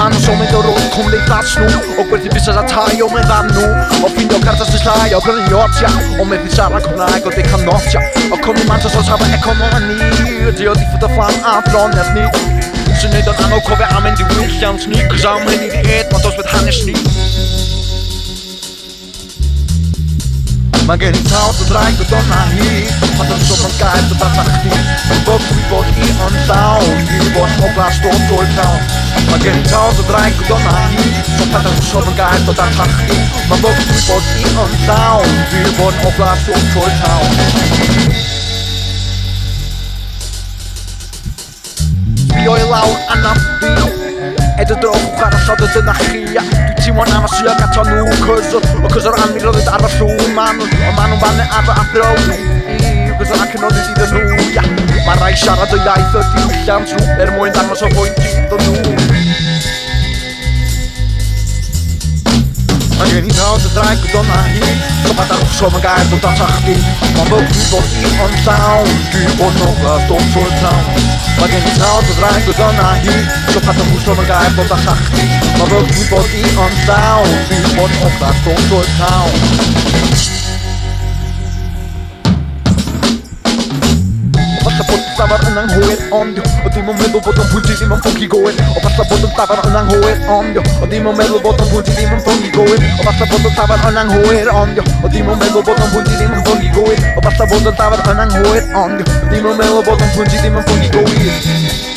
Mano som inte råd, kom dig plats nu och börja visa att ta med vem nu och finna kartas till slag och börja jotja och med vissa kommer jag och det kan notja och kommer man så så här ekonomi det är det för fan från det ni så nu då han och kommer använda det William sneak sammen i det ett vad med han är sneak man kan inte ta och dra och donna hit man då så man kan inte bara sagt och vi bort i on sound vi bort och plats då town man kan inte ta och dra och donna hit så fattar du så man kan inte bara sagt man bort i on sound vi bort och plats då town jag är loud enough это дорогу хорошо до нахия ты чего нам я катану козор амило да аршу ману бане афро и козор акно да ну я марай шара да я и шансу эрмой да но поинти то ну Again, you know the drag on my heat. So but I'm so my guy to touch me. My book people in on town. You on no glass don't for town. Again, you know the drag on my heat. So but I'm so my guy to touch me. My book people in on town. You on no glass don't for town. Tavar unang hoet on yo og di mo melo bottom punti di mo funky goen og passa bottom tavar unang hoet on yo og di mo melo bottom punti di mo funky goen og passa bottom tavar unang hoet on yo og di mo melo bottom punti di mo funky goen og passa bottom tavar unang hoet on yo og di mo melo bottom punti di mo funky goen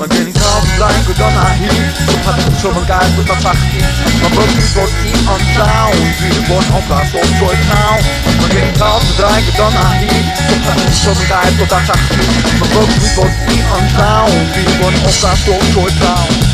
man kan inte ha blind och donna hit så fattar du så man kan inte ta fakti man bort vi bort i on town vi bort och plats och town man kan inte ha blind och donna hit så fattar du så man kan inte ta fakti man bort vi bort i on town vi bort och plats och town